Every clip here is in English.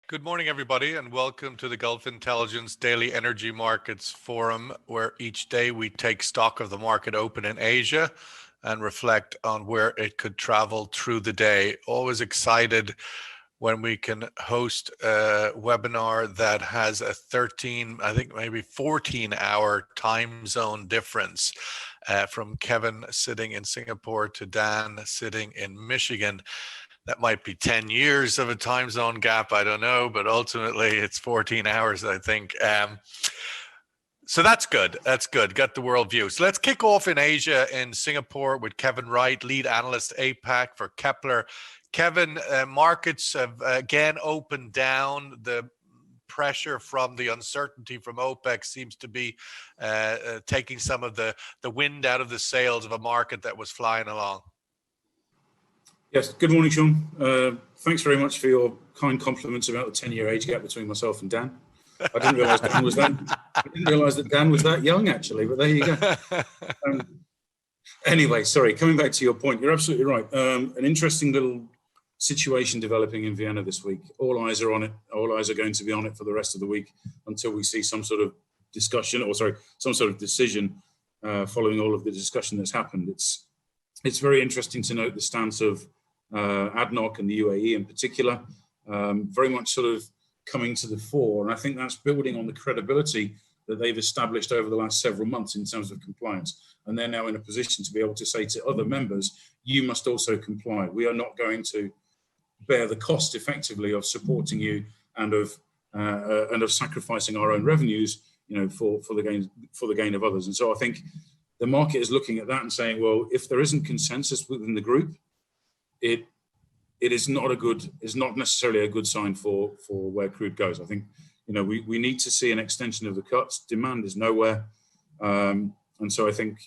Good morning, everybody, and welcome to the Gulf Intelligence Daily Energy Markets Forum, where each day we take stock of the market open in Asia and reflect on where it could travel through the day. Always excited when we can host a webinar that has a 13, I think maybe 14-hour time zone difference, from Kevin sitting in Singapore to Dan sitting in Michigan. That might be 10 years of a time zone gap, I don't know, but ultimately it's 14 hours, I think. So that's good. That's good. Got the world view. So let's kick off in Asia, in Singapore, with Kevin Wright, lead analyst APAC for Kpler. Kevin, markets have again opened down. The pressure from the uncertainty from OPEC seems to be taking some of the wind out of the sails of a market that was flying along. Yes, good morning, Sean. Thanks very much for your kind compliments about the 10-year age gap between myself and Dan. I didn't realise Dan was that. I didn't realise that Dan was that young, actually. But there you go. Anyway, sorry. Coming back to your point, you're absolutely right. An interesting little situation developing in Vienna this week. All eyes are on it. All eyes are going to be on it for the rest of the week until we see some sort of discussion, or some sort of decision following all of the discussion that's happened. It's very interesting to note the stance of ADNOC and the UAE in particular, very much sort of coming to the fore. And I think that's building on the credibility that they've established over the last several months in terms of compliance. And they're now in a position to be able to say to other members, you must also comply. We are not going to bear the cost effectively of supporting you and of sacrificing our own revenues, for the gain of others. And so I think the market is looking at that and saying, well, if there isn't consensus within the group, it is not necessarily a good sign for where crude goes. I think, we need to see an extension of the cuts. Demand is nowhere. And so I think,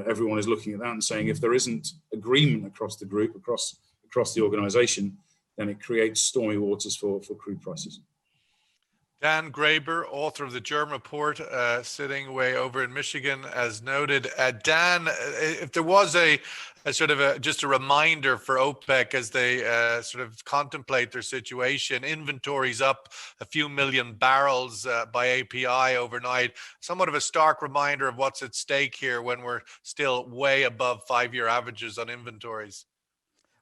everyone is looking at that and saying, if there isn't agreement across the group, across the organization, then it creates stormy waters for crude prices. Dan Graeber, author of the German Report, sitting way over in Michigan, as noted. Dan, if there was a sort of just a reminder for OPEC as they sort of contemplate their situation, inventories up a few million barrels by API overnight, somewhat of a stark reminder of what's at stake here when we're still way above 5-year averages on inventories.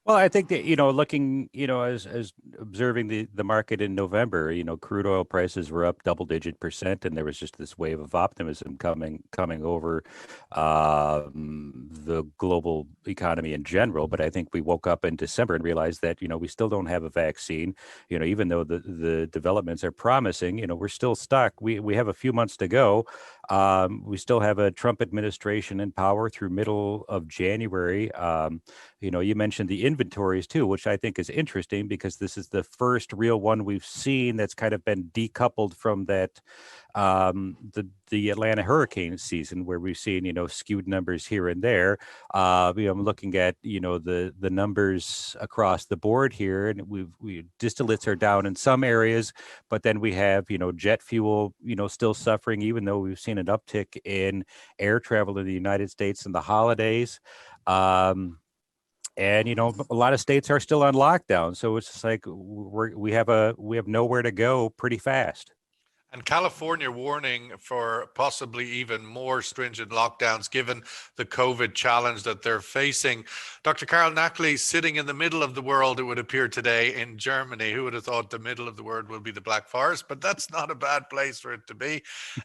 Well, I think that, looking, as observing the market in November, crude oil prices were up double-digit percent, and there was just this wave of optimism coming over the global economy in general. But I think we woke up in December and realized that, we still don't have a vaccine. Even though the developments are promising, we're still stuck. We have a few months to go. We still have a Trump administration in power through middle of January. You mentioned the inventories too, which I think is interesting because this is the first real one we've seen that's kind of been decoupled from that the Atlanta hurricane season, where we've seen skewed numbers here and there. I'm looking at the numbers across the board here, and we distillates are down in some areas, but then we have jet fuel still suffering, even though we've seen an uptick in air travel in the United States in the holidays. And a lot of states are still on lockdown, so it's just like we have nowhere to go pretty fast. And California warning for possibly even more stringent lockdowns given the COVID challenge that they're facing. Dr. Carol Nackley, sitting in the middle of the world, it would appear today in Germany. Who would have thought the middle of the world will be the Black Forest? But that's not a bad place for it to be.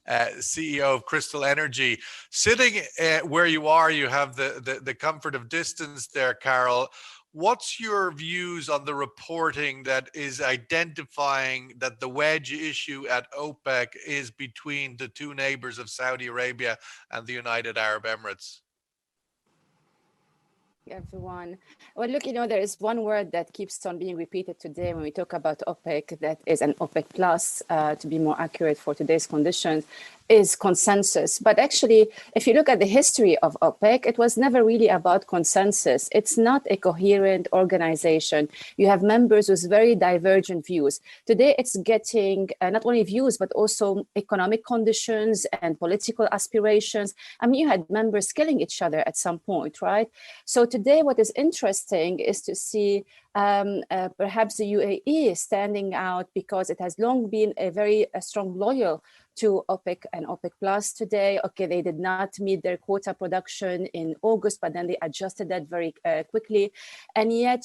CEO of Crystal Energy. Sitting where you are, you have the comfort of distance there, Carol. What's your views on the reporting that is identifying that the wedge issue at OPEC is between the two neighbors of Saudi Arabia and the United Arab Emirates? Everyone. Well, look, there is one word that keeps on being repeated today when we talk about OPEC, that is an OPEC plus, to be more accurate for today's conditions, is consensus. But actually, if you look at the history of OPEC, it was never really about consensus. It's not a coherent organization. You have members with very divergent views. Today, it's getting not only views, but also economic conditions and political aspirations. I mean, you had members killing each other at some point, right? So today, what is interesting is to see perhaps the UAE is standing out because it has long been a very strong loyal to OPEC and OPEC Plus today. Okay, they did not meet their quota production in August, but then they adjusted that very quickly. And yet,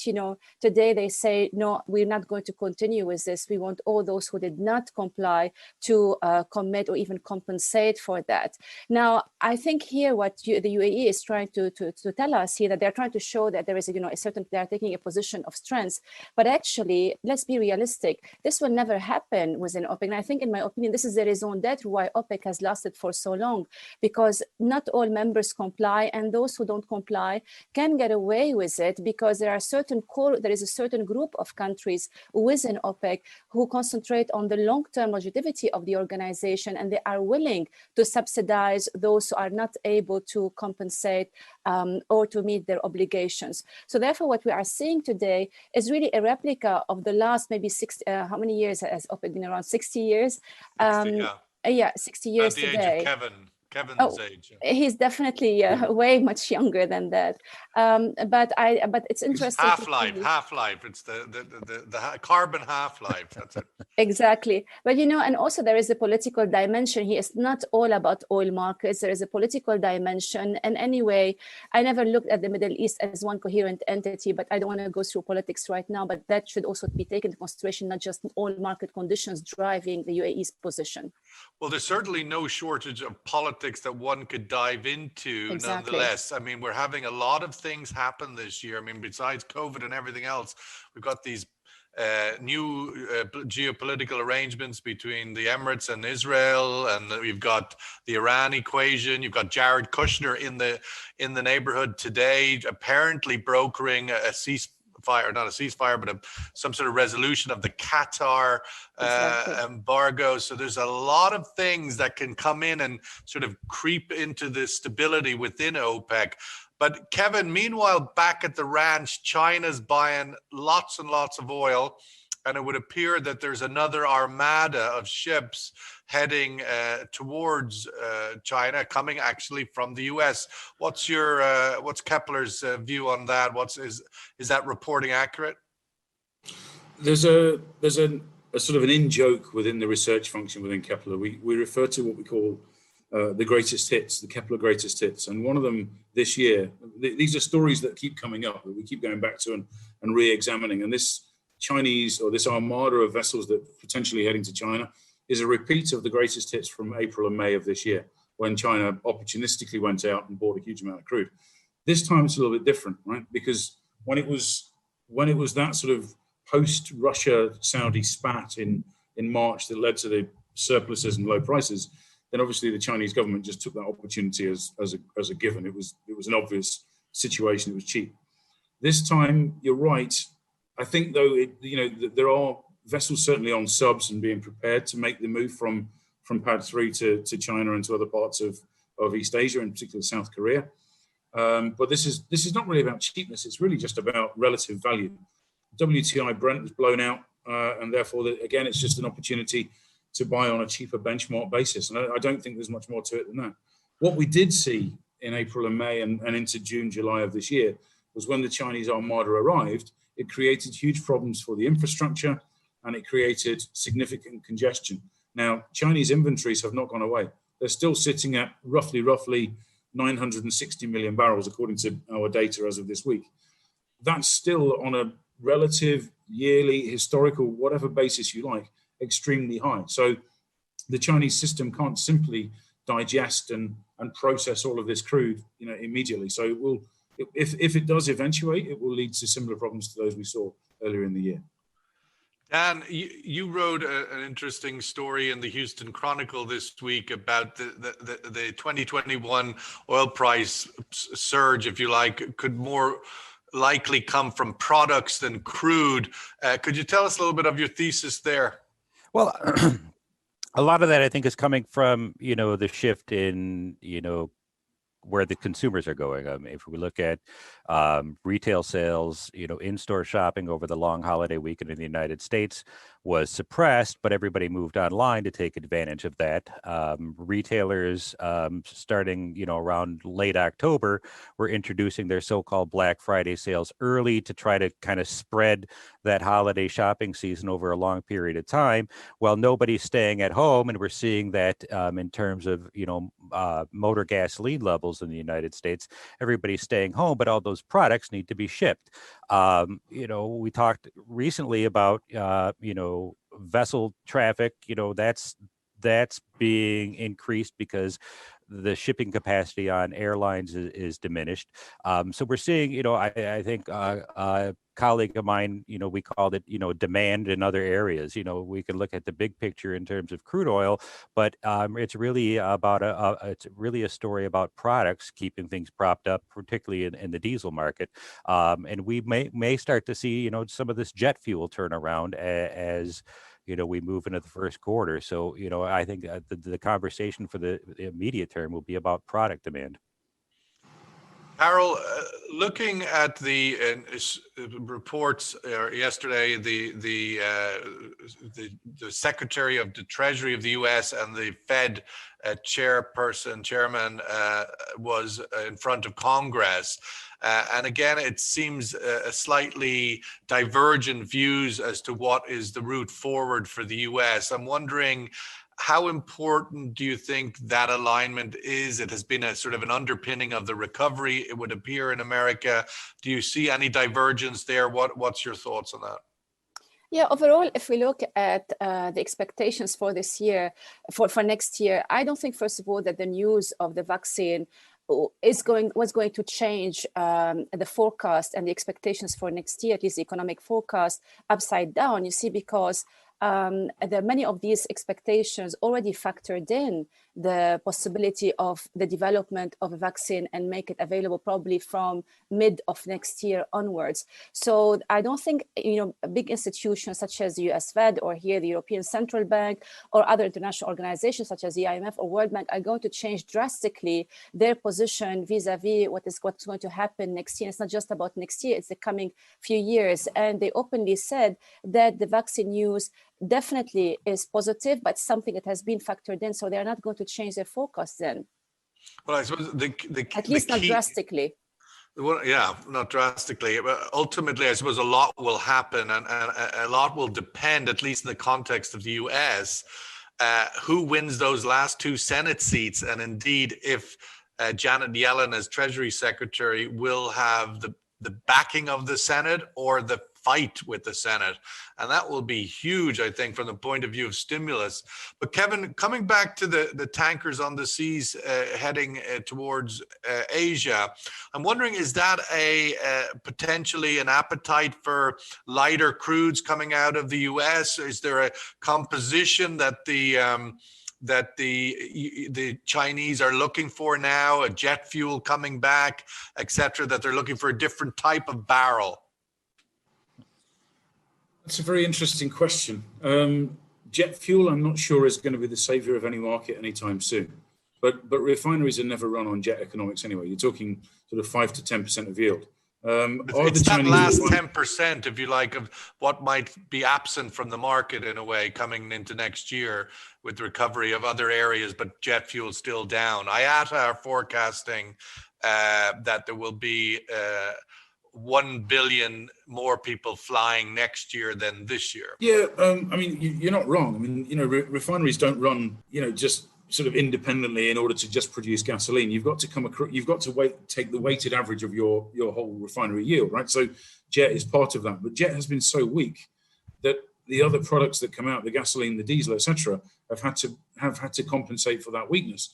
today they say, no, we're not going to continue with this. We want all those who did not comply to commit or even compensate for that. Now, I think here what the UAE is trying to tell us here, that they're trying to show that there is a certain, they're taking a position of strength. But actually, let's be realistic. This will never happen within OPEC. And I think, in my opinion, this is the reason that's why OPEC has lasted for so long, because not all members comply, and those who don't comply can get away with it because there is a certain group of countries within OPEC who concentrate on the long-term longevity of the organization, and they are willing to subsidize those who are not able to compensate or to meet their obligations. So therefore, what we are seeing today is really a replica of the last maybe 60, how many years has OPEC been around? 60 years? 60 years at the today. age of Kevin's age. He's definitely way much younger than that. But it's interesting. Half-life. It's the carbon half-life. That's it. Exactly. But and also there is a political dimension here. It's not all about oil markets. There is a political dimension. And anyway, I never looked at the Middle East as one coherent entity, but I don't want to go through politics right now. But that should also be taken into consideration, not just oil market conditions driving the UAE's position. Well, there's certainly no shortage of politics that one could dive into. Exactly. Nonetheless. I mean, we're having a lot of things happen this year. I mean, besides COVID and everything else, we've got these new geopolitical arrangements between the Emirates and Israel, and we've got the Iran equation. You've got Jared Kushner in the neighborhood today, apparently brokering a not a ceasefire, but some sort of resolution of the Qatar embargo. So there's a lot of things that can come in and sort of creep into the stability within OPEC. But Kevin, meanwhile, back at the ranch, China's buying lots and lots of oil, and it would appear that there's another armada of ships heading towards China, coming actually from the US. What's Kpler's view on that? Is that reporting accurate? There's a sort of an in-joke within the research function within Kpler. We refer to what we call the greatest hits, the Kpler greatest hits. And one of them this year, these are stories that keep coming up, that we keep going back to and re-examining. And this Chinese, or this armada of vessels that potentially heading to China, is a repeat of the greatest hits from April and May of this year, when China opportunistically went out and bought a huge amount of crude. This time it's a little bit different, right? Because when it was that sort of post-Russia Saudi spat in March that led to the surpluses and low prices, then obviously the Chinese government just took that opportunity as a given. It was an obvious situation. It was cheap. This time, you're right. I think though, there are vessels certainly on subs and being prepared to make the move from Pad 3 to China and to other parts of East Asia, in particular South Korea. But this is not really about cheapness. It's really just about relative value. WTI Brent was blown out, and therefore, again, it's just an opportunity to buy on a cheaper benchmark basis. And I don't think there's much more to it than that. What we did see in April and May and into June, July of this year was when the Chinese armada arrived, it created huge problems for the infrastructure, and it created significant congestion. Now, Chinese inventories have not gone away. They're still sitting at roughly 960 million barrels, according to our data as of this week. That's still on a relative, yearly, historical, whatever basis you like, extremely high. So the Chinese system can't simply digest and process all of this crude, immediately. So it will, if it does eventuate, it will lead to similar problems to those we saw earlier in the year. Dan, you wrote an interesting story in the Houston Chronicle this week about the 2021 oil price surge, if you like, could more likely come from products than crude. Could you tell us a little bit of your thesis there? Well, a lot of that I think is coming from, the shift in, where the consumers are going. If we look at retail sales, in-store shopping over the long holiday weekend in the United States was suppressed, but everybody moved online to take advantage of that. Retailers, starting around late October, were introducing their so-called Black Friday sales early to try to kind of spread that holiday shopping season over a long period of time. Well, nobody's staying at home, and we're seeing that in terms of motor gasoline levels in the United States. Everybody's staying home, but all those products need to be shipped. We talked recently about vessel traffic. That's being increased because the shipping capacity on airlines is diminished. So we're seeing, I think a colleague of mine, we called it, demand in other areas. We can look at the big picture in terms of crude oil, but it's really about it's really a story about products keeping things propped up, particularly in the diesel market. And we may start to see, some of this jet fuel turn around as we move into the first quarter. So, I think the conversation for the immediate term will be about product demand. Carol, looking at the reports yesterday, the Secretary of the Treasury of the U.S. and the Fed chairman was in front of Congress. And again, it seems a slightly divergent views as to what is the route forward for the U.S. I'm wondering, how important do you think that alignment is? It has been a sort of an underpinning of the recovery, it would appear, in America. Do you see any divergence there? What's your thoughts on that? Yeah, overall, if we look at the expectations for this year, for next year, I don't think, first of all, that the news of the vaccine was going to change the forecast and the expectations for next year, at least the economic forecast, upside down. You see, because many of these expectations already factored in the possibility of the development of a vaccine and make it available probably from mid of next year onwards. So I don't think, big institutions such as the US Fed or here the European Central Bank or other international organizations such as the IMF or World Bank are going to change drastically their position vis-a-vis what's going to happen next year. It's not just about next year, it's the coming few years. And they openly said that the vaccine news definitely is positive, but something that has been factored in. So they're not going to change their forecast then. Well, I suppose at least not drastically. Well, yeah, not drastically. But ultimately, I suppose a lot will happen, and a lot will depend, at least in the context of the US, who wins those last two Senate seats, and indeed if Janet Yellen as Treasury Secretary will have the backing of the Senate or the fight with the Senate. And that will be huge, I think, from the point of view of stimulus. But Kevin, coming back to the tankers on the seas heading towards Asia, I'm wondering, is that potentially an appetite for lighter crudes coming out of the US? Is there a composition that the Chinese are looking for now, a jet fuel coming back, et cetera, that they're looking for a different type of barrel? That's a very interesting question. Jet fuel, I'm not sure, is going to be the savior of any market anytime soon. But refineries are never run on jet economics anyway. You're talking sort of 5 to 10% of yield. It's that last 10%, if you like, of what might be absent from the market in a way coming into next year with the recovery of other areas, but jet fuel still down. IATA are forecasting that there will be 1 billion more people flying next year than this year. Yeah, I mean, you're not wrong. I mean, refineries don't run, just sort of independently in order to just produce gasoline. You've got to take the weighted average of your whole refinery yield, right? So jet is part of that, but jet has been so weak that the other products that come out, the gasoline, the diesel, etc., have had to compensate for that weakness.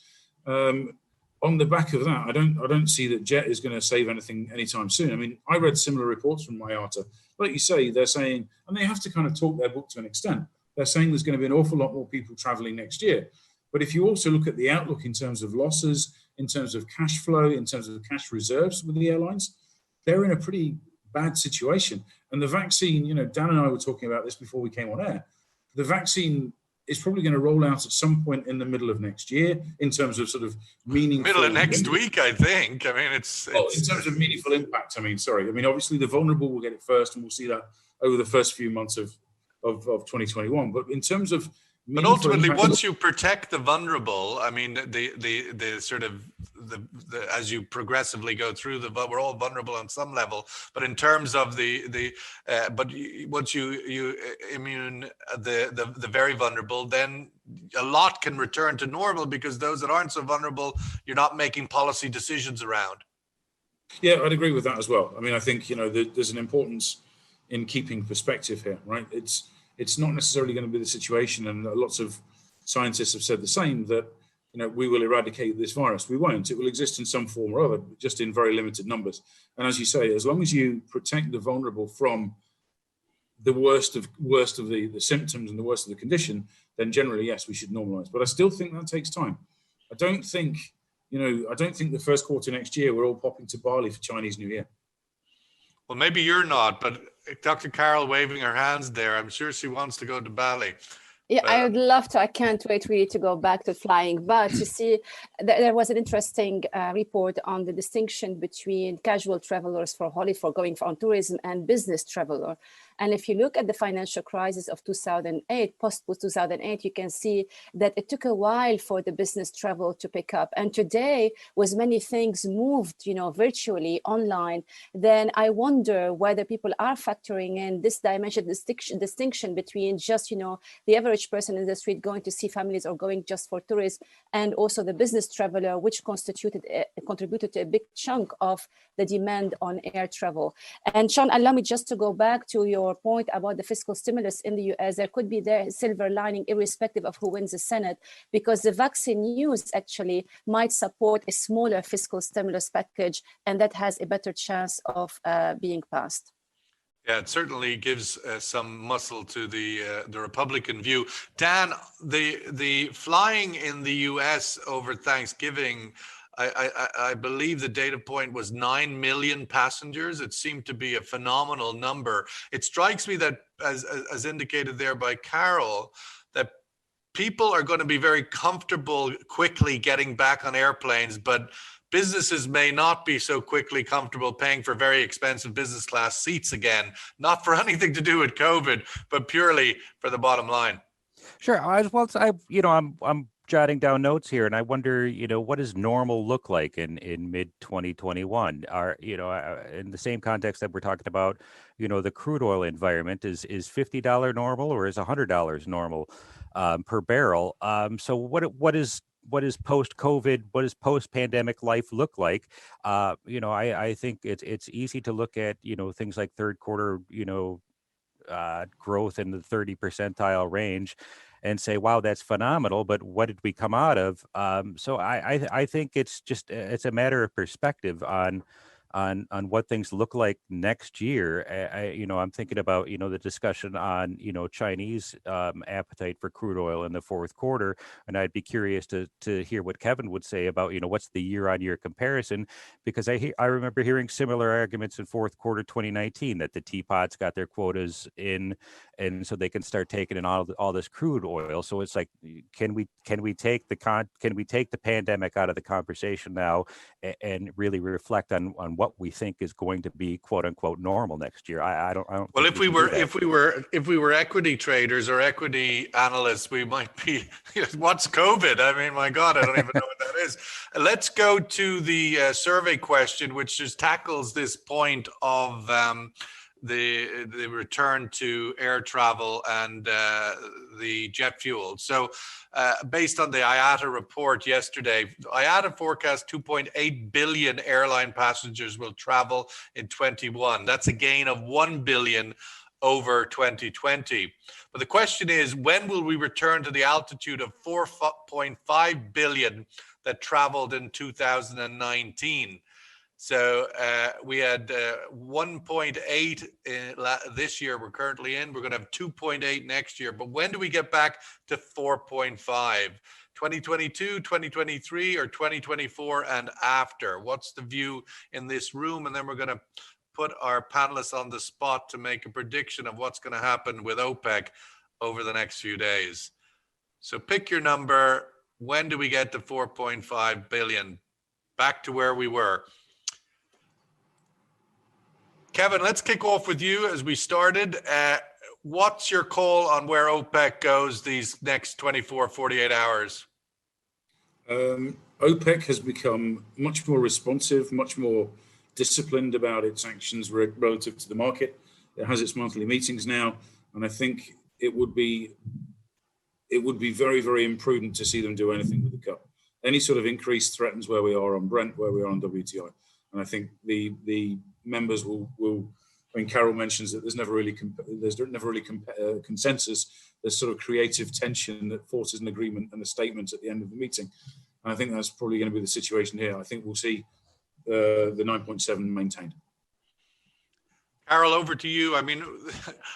On the back of that, I don't see that jet is going to save anything anytime soon. I mean, I read similar reports from IATA. Like you say, they're saying, and they have to kind of talk their book to an extent. They're saying there's going to be an awful lot more people traveling next year. But if you also look at the outlook in terms of losses, in terms of cash flow, in terms of cash reserves with the airlines, they're in a pretty bad situation. And the vaccine, Dan and I were talking about this before we came on air. The vaccine it's probably going to roll out at some point in the middle of next year in terms of sort of meaningful. Middle of next week, I think. I mean, it's in terms of meaningful impact. I mean, obviously the vulnerable will get it first, and we'll see that over the first few months of 2021. But in terms of but ultimately, once you protect the vulnerable, I mean, the sort of the as you progressively go through we're all vulnerable on some level. But in terms of but once you immune the very vulnerable, then a lot can return to normal, because those that aren't so vulnerable, you're not making policy decisions around. Yeah, I'd agree with that as well. I mean, I think there's an importance in keeping perspective here, right? It's not necessarily going to be the situation, and lots of scientists have said the same, that we will eradicate this virus. We won't. It will exist in some form or other, just in very limited numbers. And as you say, as long as you protect the vulnerable from the worst of the symptoms and the worst of the condition, then generally, yes, we should normalize. But I still think that takes time. I don't think the first quarter next year we're all popping to Bali for Chinese New Year. Well, maybe you're not, but Dr. Carol waving her hands there, I'm sure she wants to go to Bali. Yeah, I would love to. I can't wait really to go back to flying. But you see, there was an interesting report on the distinction between casual travelers for going on tourism and business traveler. And if you look at the financial crisis of 2008, post-2008, you can see that it took a while for the business travel to pick up. And today, with many things moved, virtually online, then I wonder whether people are factoring in this dimension, distinction between just, the average person in the street going to see families or going just for tourism, and also the business traveler, which contributed to a big chunk of the demand on air travel. And Sean, allow me just to go back to your point about the fiscal stimulus in the US. There could be the silver lining irrespective of who wins the Senate, because the vaccine news actually might support a smaller fiscal stimulus package, and that has a better chance of being passed. Yeah, it certainly gives some muscle to the Republican view. Dan, the flying in the US over Thanksgiving, I believe the data point was 9 million passengers. It seemed to be a phenomenal number. It strikes me that, as indicated there by Carol, that people are going to be very comfortable quickly getting back on airplanes, but businesses may not be so quickly comfortable paying for very expensive business class seats again, not for anything to do with COVID, but purely for the bottom line. Sure. I'm jotting down notes here, and I wonder, what does normal look like in mid 2021? In the same context that we're talking about, the crude oil environment, is $50 normal, or is $100 normal per barrel? So what is post-COVID? What does post-pandemic life look like? I think it's easy to look at things like third quarter growth in the 30 percentile range and say, wow, that's phenomenal, but what did we come out of? So I think it's a matter of perspective on what things look like next year. I'm thinking about, the discussion on, Chinese appetite for crude oil in the fourth quarter. And I'd be curious to hear what Kevin would say about, what's the year-on-year comparison, because I remember hearing similar arguments in fourth quarter 2019 that the teapots got their quotas in, and so they can start taking in all this crude oil. So it's like, can we take the pandemic out of the conversation now and really reflect on what we think is going to be quote unquote normal next year? I don't. Well, if we were equity traders or equity analysts, we might be. What's COVID? I mean, my God, I don't even know what that is. Let's go to the survey question, which just tackles this point of the return to air travel and the jet fuel. So based on the IATA report yesterday, IATA forecast 2.8 billion airline passengers will travel in 21. That's a gain of 1 billion over 2020. But the question is, when will we return to the altitude of 4.5 billion that traveled in 2019? So we had 1.8 this year we're currently in. We're going to have 2.8 next year. But when do we get back to 4.5? 2022, 2023, or 2024 and after? What's the view in this room? And then we're going to put our panelists on the spot to make a prediction of what's going to happen with OPEC over the next few days. So pick your number. When do we get to 4.5 billion? Back to where we were. Kevin, let's kick off with you as we started. What's your call on where OPEC goes these next 24, 48 hours? OPEC has become much more responsive, much more disciplined about its actions relative to the market. It has its monthly meetings now, and I think it would be very, very imprudent to see them do anything with the cut. Any sort of increase threatens where we are on Brent, where we are on WTI, and I think the members will. I mean, Carol mentions that there's never really consensus. There's sort of creative tension that forces an agreement and a statement at the end of the meeting. And I think that's probably going to be the situation here. I think we'll see the 9.7 maintained. Carol, over to you. I mean,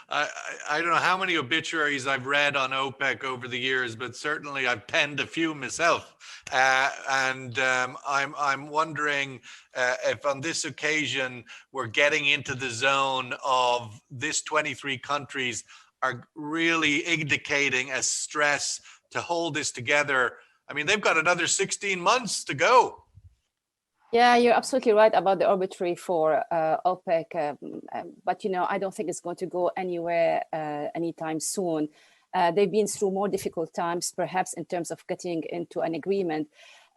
I don't know how many obituaries I've read on OPEC over the years, but certainly I've penned a few myself. I'm wondering if on this occasion we're getting into the zone of this 23 countries are really indicating a stress to hold this together. I mean, they've got another 16 months to go. Yeah, you're absolutely right about the arbitrary for OPEC, but I don't think it's going to go anywhere anytime soon. They've been through more difficult times, perhaps in terms of getting into an agreement.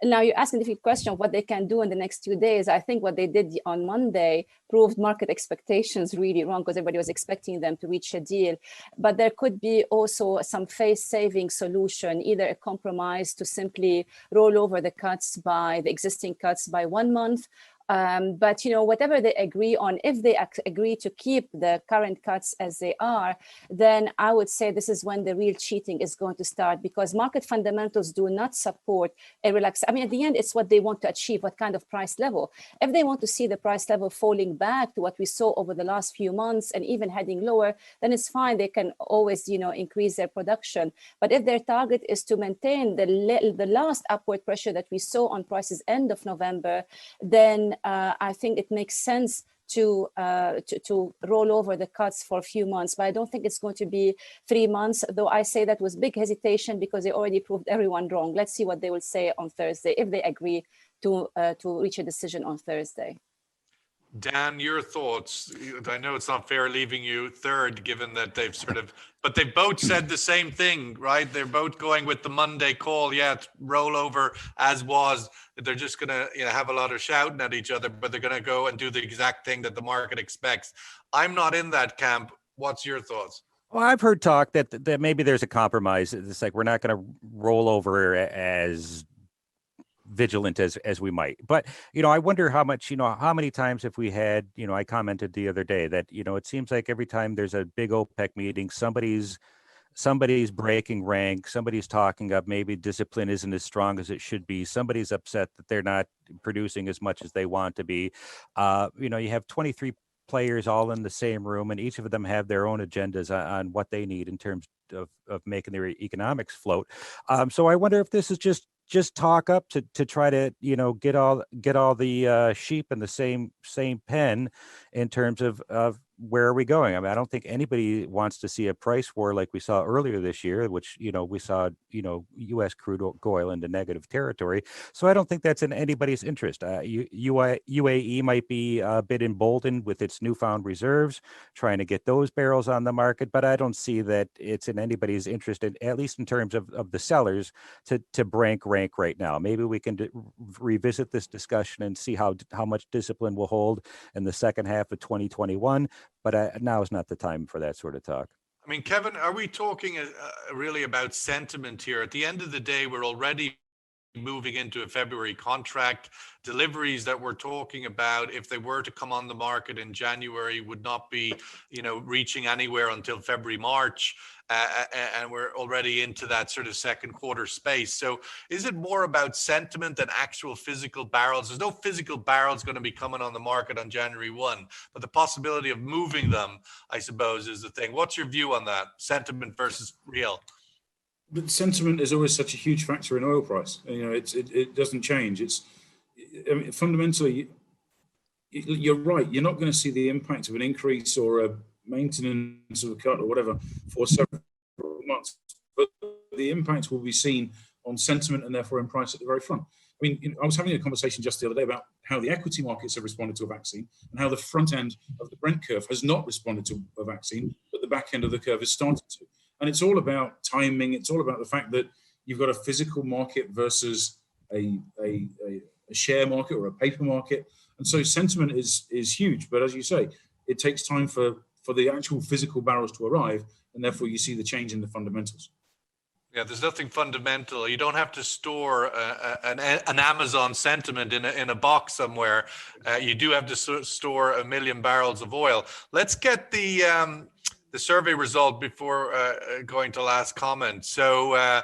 Now you're asking a difficult question, what they can do in the next 2 days. I think what they did on Monday proved market expectations really wrong, because everybody was expecting them to reach a deal. But there could be also some face-saving solution, either a compromise to simply roll over the existing cuts by 1 month. But whatever they agree on, if they agree to keep the current cuts as they are, then I would say this is when the real cheating is going to start, because market fundamentals do not support a relaxed. I mean, at the end, it's what they want to achieve, what kind of price level. If they want to see the price level falling back to what we saw over the last few months and even heading lower, then it's fine. They can always, increase their production. But if their target is to maintain the last upward pressure that we saw on prices end of November, then I think it makes sense to roll over the cuts for a few months, but I don't think it's going to be 3 months, though I say that with big hesitation because they already proved everyone wrong. Let's see what they will say on Thursday, if they agree to reach a decision on Thursday. Dan, your thoughts? I know it's not fair leaving you third, given that but they've both said the same thing, right? They're both going with the Monday call. Yeah, it's rollover as was. They're just going to have a lot of shouting at each other, but they're going to go and do the exact thing that the market expects. I'm not in that camp. What's your thoughts? Well, I've heard talk that maybe there's a compromise. It's like we're not going to roll over as vigilant as we might, but I wonder how much, how many times have we had, I commented the other day that it seems like every time there's a big OPEC meeting, somebody's breaking rank, somebody's talking up, maybe discipline isn't as strong as it should be, somebody's upset that they're not producing as much as they want to be. You have 23 players all in the same room, and each of them have their own agendas on what they need in terms of making their economics float. So I wonder if this is just talk up to try to get all the sheep in the same pen in terms of where are we going. I mean, I don't think anybody wants to see a price war like we saw earlier this year, which we saw U.S. crude oil into negative territory. So I don't think that's in anybody's interest. UAE might be a bit emboldened with its newfound reserves, trying to get those barrels on the market, but I don't see that it's in anybody's interest, at least in terms of the sellers, to rank right now. Maybe we can revisit this discussion and see how much discipline will hold in the second half of 2021. But now is not the time for that sort of talk. I mean, Kevin, are we talking really about sentiment here? At the end of the day, we're already moving into a February contract. Deliveries that we're talking about, if they were to come on the market in January, would not be, reaching anywhere until February, March. And we're already into that sort of second quarter space. So is it more about sentiment than actual physical barrels? There's no physical barrels going to be coming on the market on January 1, but the possibility of moving them, I suppose, is the thing. What's your view on that? Sentiment versus real? But sentiment is always such a huge factor in oil price. It doesn't change. Fundamentally, you're right. You're not going to see the impact of an increase or a maintenance of a cut or whatever for several months. but the impact will be seen on sentiment and therefore in price at the very front. I mean, I was having a conversation just the other day about how the equity markets have responded to a vaccine and how the front end of the Brent curve has not responded to a vaccine, but the back end of the curve has started to. And it's all about timing. It's all about the fact that you've got a physical market versus a share market or a paper market. And so sentiment is huge. But as you say, it takes time for the actual physical barrels to arrive. And therefore, you see the change in the fundamentals. Yeah, there's nothing fundamental. You don't have to store an Amazon sentiment in a box somewhere. You do have to store 1 million barrels of oil. Let's get the survey result before going to last comment. So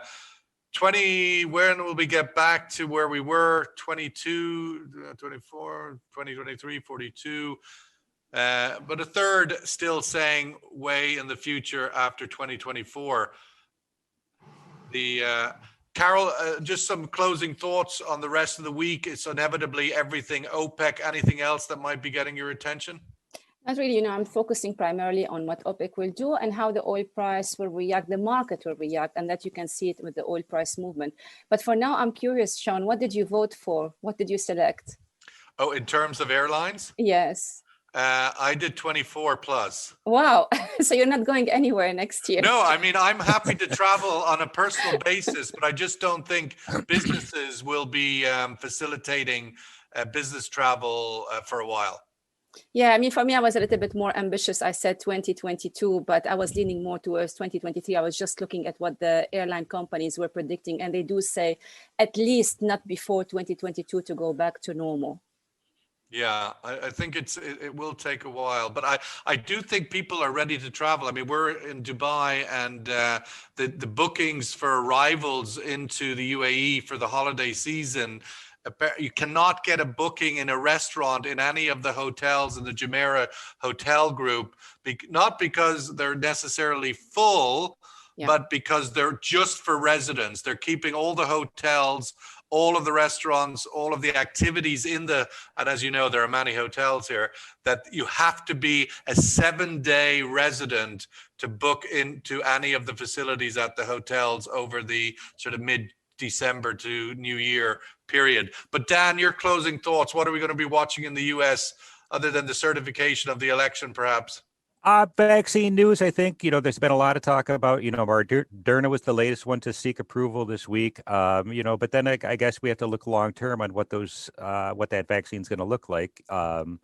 when will we get back to where we were? 22, 24, 2023, 42. But a third still saying way in the future after 2024. Carol, just some closing thoughts on the rest of the week. It's inevitably everything OPEC. Anything else that might be getting your attention? Not really. I'm focusing primarily on what OPEC will do and how the oil price will react, the market will react, and that you can see it with the oil price movement. But for now, I'm curious, Sean, what did you vote for? What did you select? Oh, in terms of airlines? Yes. I did 24 plus. Wow. So you're not going anywhere next year? No, I mean, I'm happy to travel on a personal basis, but I just don't think businesses will be facilitating business travel for a while. Yeah, I mean, for me, I was a little bit more ambitious. I said 2022, but I was leaning more towards 2023. I was just looking at what the airline companies were predicting, and they do say at least not before 2022 to go back to normal. Yeah, I think it will take a while, but I do think people are ready to travel. I mean, we're in Dubai, and the bookings for arrivals into the UAE for the holiday season, you cannot get a booking in a restaurant in any of the hotels in the Jumeirah hotel group, not because they're necessarily full, but because they're just for residents. They're keeping all the hotels, all of the restaurants, all of the activities and as you know, there are many hotels here, that you have to be a 7-day resident to book into any of the facilities at the hotels over the sort of mid-December to New Year period. But Dan, your closing thoughts. What are we going to be watching in the US other than the certification of the election, perhaps? Vaccine news, I think, there's been a lot of talk about, Moderna was the latest one to seek approval this week, but then I guess we have to look long term on what that vaccine is going to look like. And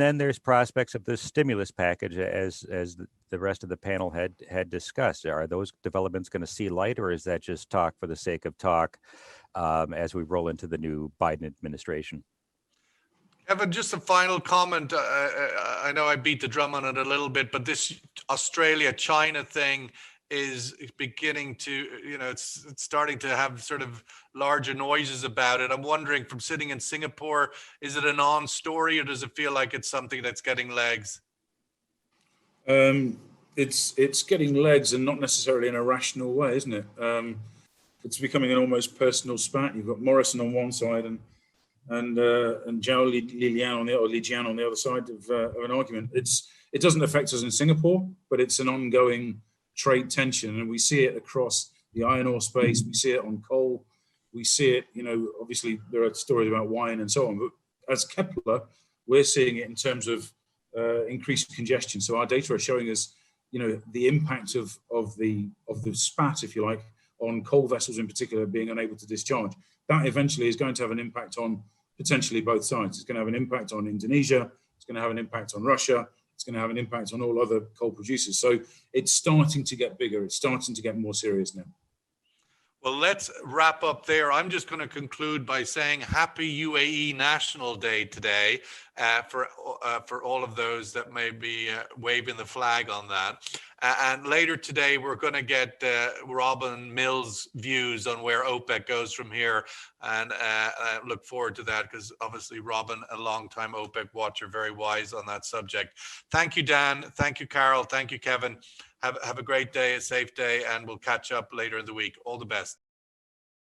then there's prospects of the stimulus package, as the rest of the panel had discussed. Are those developments going to see light, or is that just talk for the sake of talk as we roll into the new Biden administration? Kevin, just a final comment. I know I beat the drum on it a little bit, but this Australia-China thing is beginning to, it's starting to have sort of larger noises about it. I'm wondering, from sitting in Singapore, is it a non-story, or does it feel like it's something that's getting legs? It's getting legs, and not necessarily in a rational way, isn't it? It's becoming an almost personal spat. You've got Morrison on one side and Zhao Lijian on the other side of an argument. It doesn't affect us in Singapore, but it's an ongoing trade tension, and we see it across the iron ore space. We see it on coal. We see it, obviously there are stories about wine and so on, but as Kpler, we're seeing it in terms of increased congestion. So our data are showing us, the impact of the spat, if you like, on coal vessels in particular being unable to discharge. That eventually is going to have an impact on potentially both sides. It's going to have an impact on Indonesia. It's going to have an impact on Russia. It's going to have an impact on all other coal producers. So it's starting to get bigger. It's starting to get more serious now. Well, let's wrap up there. I'm just going to conclude by saying happy UAE National Day today for all of those that may be waving the flag on that. And later today, we're going to get Robin Mills' views on where OPEC goes from here. And I look forward to that, because obviously Robin, a longtime OPEC watcher, very wise on that subject. Thank you, Dan. Thank you, Carol. Thank you, Kevin. Have a great day, a safe day, and we'll catch up later in the week. All the best.